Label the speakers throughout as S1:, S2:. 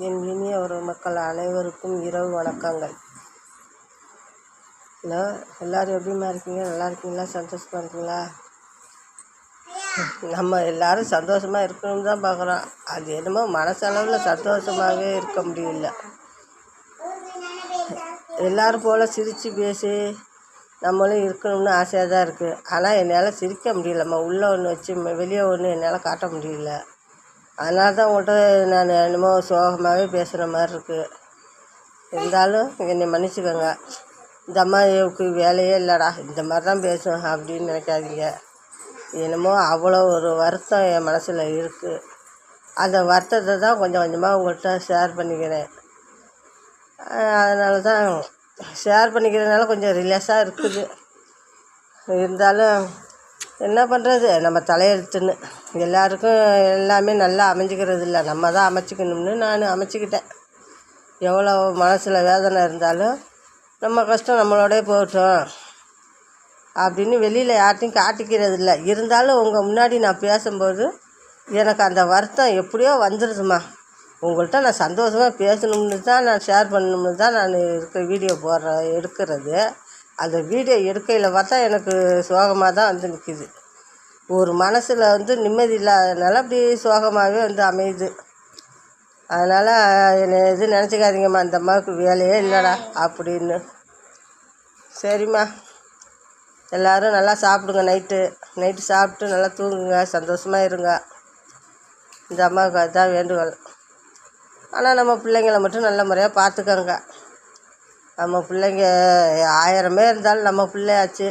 S1: என் இனிய ஒரு மக்கள் அனைவருக்கும் இரவு வணக்கங்கள். ஹலோ, எல்லோரும் எப்படிமா இருக்கீங்க? நல்லா இருக்கீங்களா? சந்தோஷமாக இருக்கீங்களா? நம்ம எல்லோரும் சந்தோஷமாக இருக்கணும்னு தான் பார்க்குறோம். அது என்னமோ மனசளவில் சந்தோஷமாகவே இருக்க முடியல. எல்லோரும் போல் சிரித்து பேசி நம்மளும் இருக்கணும்னு ஆசையாக தான் இருக்குது. ஆனால் என்னால் சிரிக்க முடியலம்மா. உள்ளே ஒன்று வச்சு வெளியே ஒன்று என்னால் காட்ட முடியல. அதனால தான் உங்கள்கிட்ட நான் என்னமோ சோகமாகவே பேசுகிற மாதிரி இருக்குது. இருந்தாலும் என்னை மன்னிச்சுக்கோங்க. இந்த அம்மாவுக்கு வேலையே இல்லைடா, இந்த மாதிரி தான் பேசும் அப்படின்னு நினைக்காதீங்க. என்னமோ அவ்வளோ ஒரு வருத்தம் என் மனசில் இருக்குது. அந்த வருத்தத்தை தான் கொஞ்சம் கொஞ்சமாக உங்கள்கிட்ட ஷேர் பண்ணிக்கிறேன். அதனால தான் ஷேர் பண்ணிக்கிறதுனால கொஞ்சம் ரிலாக்ஸாக இருக்குது. இருந்தாலும் என்ன பண்ணுறது, நம்ம தலையெழுத்துன்னு எல்லாருக்கும் எல்லாமே நல்லா அமைஞ்சிக்கிறது இல்லை. நம்ம தான் அமைச்சிக்கணும்னு நான் அமைச்சிக்கிட்டேன். எவ்வளோ மனசில் வேதனை இருந்தாலும் நம்ம கஷ்டம் நம்மளோடய போகட்டும் அப்படின்னு வெளியில் யார்ட்டையும் காட்டிக்கிறது இல்லை. இருந்தாலும் உங்கள் முன்னாடி நான் பேசும்போது எனக்கு அந்த வருத்தம் எப்படியோ வந்துடுதுமா. உங்கள்கிட்ட நான் சந்தோஷமாக பேசணும்னு தான், நான் ஷேர் பண்ணணும்னு தான் நான் வீடியோ எடுக்கிறது. அந்த வீடியோ எடுக்கையில் பார்த்தா எனக்கு சோகமாக தான் வந்து நிற்கிது. ஒரு மனசில் நிம்மதி இல்லாதனால அப்படி சோகமாகவே அமையுது. அதனால் என்னை எதுவும் நினச்சிக்காதீங்கம்மா, அந்த அம்மாவுக்கு வேலையே இல்லைடா அப்படின்னு. சரிம்மா, எல்லோரும் நல்லா சாப்பிடுங்க. நைட்டு சாப்பிட்டு நல்லா தூங்குங்க, சந்தோஷமாக இருங்க. இந்த அம்மாவுக்கு அதுதான் வேண்டுகோள். ஆனால் நம்ம பிள்ளைங்களை மட்டும் நல்ல முறையாக பார்த்துக்கோங்க. நம்ம பிள்ளைங்க 1000 இருந்தாலும் நம்ம பிள்ளையாச்சு.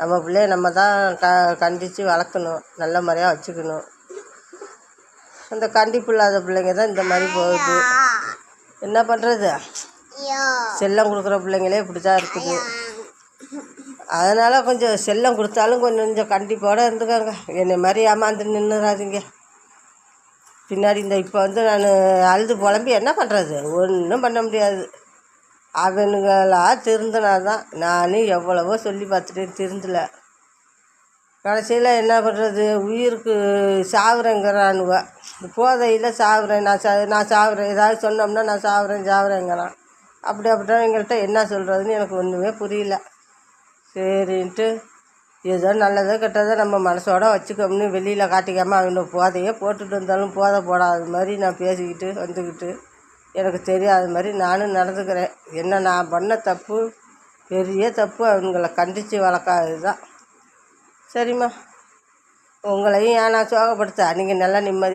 S1: நம்ம பிள்ளைய நம்ம தான் கண்டித்து வளர்க்கணும், நல்ல முறையாக வச்சுக்கணும். அந்த கண்டிப்பு இல்லாத பிள்ளைங்க தான் இந்த மாதிரி போகுது. என்ன பண்ணுறது, செல்லம் கொடுக்குற பிள்ளைங்களே இப்படி தான் இருக்குது. அதனால் கொஞ்சம் செல்லம் கொடுத்தாலும் கொஞ்சம் கண்டிப்போடு இருந்துக்கோங்க. என்னை மாதிரி ஏமாந்து நின்றுறாதீங்க. பின்னாடி இப்போ நான் அழுது புலம்பி என்ன பண்ணுறது, ஒன்றும் பண்ண முடியாது. அவனுங்களா திருந்தினா தான். நானும் எவ்வளவோ சொல்லி பார்த்துட்டேன், திருந்தலை. கடைசியில் என்ன பண்ணுறது, உயிருக்கு சாவுறேங்கிறானுவ. போதையில் சாவுறேன், நான் சாவுறேன், ஏதாவது சொன்னோம்னா நான் சாவுறேங்கிறான். அப்படிதான் எங்கள்கிட்ட என்ன சொல்கிறதுன்னு எனக்கு ஒன்றுமே புரியல. சரின்ட்டு ஏதோ நல்லதோ கெட்டதோ நம்ம மனசோட வச்சுக்கோம்னு வெளியில் காட்டிக்காமல் அவனை போதையே போட்டுட்டு இருந்தாலும் போதை போடாத மாதிரி நான் பேசிக்கிட்டு வந்துக்கிட்டு எனக்கு தெரியாத மாதிரி நானும் நடந்துக்கிறேன். என்ன நான் பண்ண தப்பு, பெரிய தப்பு. அவங்கள கண்டித்து வளர்க்காதது தான். சரிம்மா, உங்களையும் ஏன் நான் சோகப்படுத்த, நீங்கள் நல்லா நிம்மதி